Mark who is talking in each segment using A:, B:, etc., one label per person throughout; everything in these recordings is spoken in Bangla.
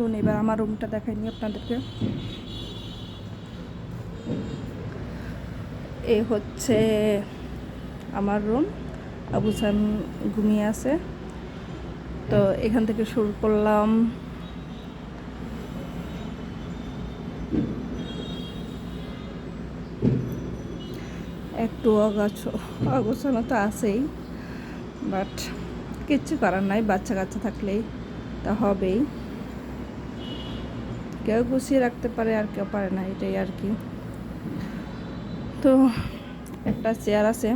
A: চলুন এবার আমার রুমটা দেখাইনি আপনাদেরকে। এই হচ্ছে আমার রুম। আবু সাইম ঘুমিয়ে আছে, তো এখান থেকে শুরু করলাম। একটু অগোছানো তো আছেই, বাট কিচ্ছু করার নাই, বাচ্চা কাচ্চা থাকলেই তা হবেই। কেউ গুছিয়ে রাখতে পারে আর কেউ পারে না, এটাই আর কি। তো একটা চেয়ার আছে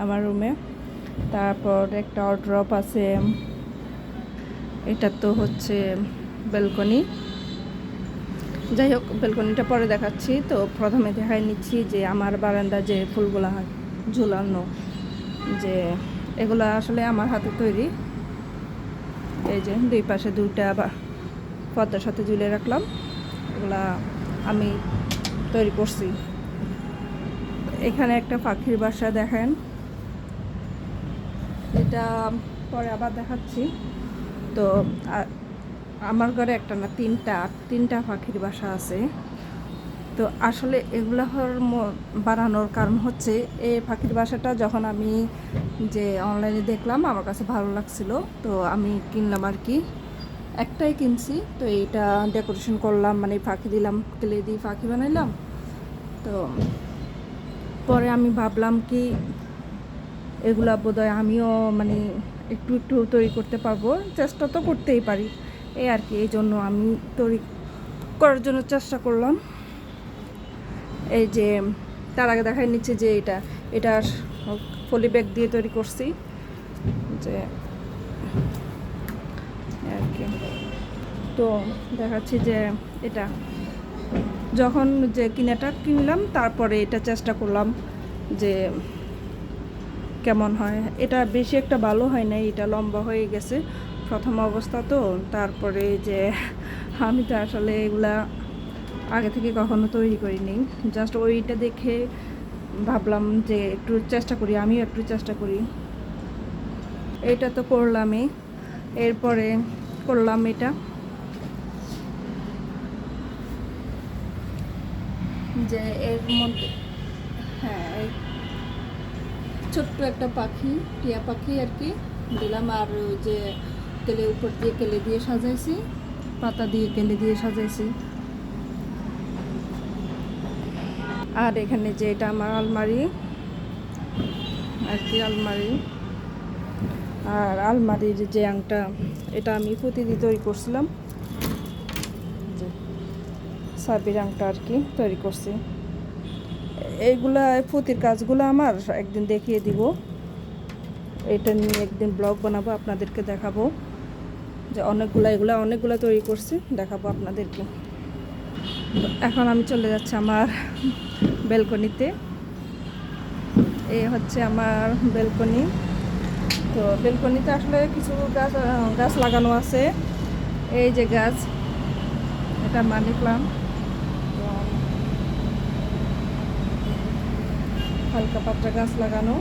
A: আমার রুমে, তারপর একটা ওয়ারড্রপ আছে। এটা তো হচ্ছে ব্যালকনি। যাই হোক, ব্যালকনিটা পরে দেখাচ্ছি। তো প্রথমে দেখাই নিচ্ছি যে আমার বারান্দা যে ফুলগুলা ঝুলানো, যে এগুলা আসলে আমার হাতে তৈরি। এই যে দুই পাশে দুইটা পর্দার সাথে ঝুলিয়ে রাখলাম, এগুলা আমি তৈরি করছি। এখানে একটা পাখির বাসা দেখেন, এটা পরে আবার দেখাচ্ছি। তো আমার ঘরে একটা না তিনটা পাখির বাসা আছে। তো আসলে এগুলো বানানোর কারণ হচ্ছে, এই পাখির বাসাটা যখন আমি যে অনলাইনে দেখলাম আমার কাছে ভালো লাগছিল, তো আমি কিনলাম আর কি। একটাই কিনছি, তো এইটা ডেকোরেশন করলাম, মানে পাখি দিলাম, ক্লে দিয়ে পাখি বানাইলাম। তো পরে আমি ভাবলাম কি এগুলা বোধহয় আমিও মানে একটু একটু তৈরি করতে পারবো, চেষ্টা তো করতেই পারি এই আর কি। এই জন্য আমি তৈরি করার জন্য চেষ্টা করলাম। এই যে তার আগে দেখাই নিচ্ছে যে এটা পলি ব্যাগ দিয়ে তৈরি করছি, যে আর কি। তো দেখাচ্ছি যে এটা যখন যে কিনলাম, তারপরে এটা চেষ্টা করলাম যে কেমন হয়। এটা বেশি একটা ভালো হয় না, এটা লম্বা হয়ে গেছে প্রথম অবস্থা। তো তারপরে যে আমি তো আসলে এগুলা আগে থেকে কখনো তৈরি করিনি, জাস্ট ওইটা দেখে ভাবলাম যে একটু চেষ্টা করি, আমিও একটু চেষ্টা করি। এটা তো করলামই, এরপরে করলাম এটা, যে এর মধ্যে হ্যাঁ ছোট্ট একটা পাখি, টিয়া পাখি আর কি দিলাম। আর যে কেলে উপর দিয়ে কেলে দিয়ে সাজাইছি, পাতা দিয়ে কেলে দিয়ে সাজাইছি। আর এখানে যে এটা আমার আলমারি আর কি, আলমারি। আর আলমারির যে আংটা, এটা আমি পুঁতি দিয়ে তৈরি করছিলাম, যে সাবির আংটা আর কি তৈরি করছি। এইগুলা পুঁতির কাজগুলো আমার একদিন দেখিয়ে দিব, এটা নিয়ে একদিন ব্লগ বানাবো, আপনাদেরকে দেখাবো যে অনেকগুলা তৈরি করছি, দেখাবো আপনাদেরকে। এখন আমি চলে যাচ্ছি আমার ব্যালকনিতে। এই হচ্ছে আমার ব্যালকনি। তো ব্যালকনিতে আসলে কিছু গাছ লাগানো আছে। এই যে গাছ, এটা মানি প্লান্ট, হালকা পাতলা গাছ লাগানো।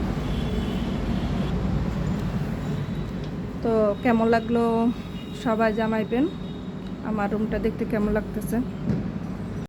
A: তো কেমন লাগলো সবাই জানাইবেন, আমার রুমটা দেখতে কেমন লাগতেছে।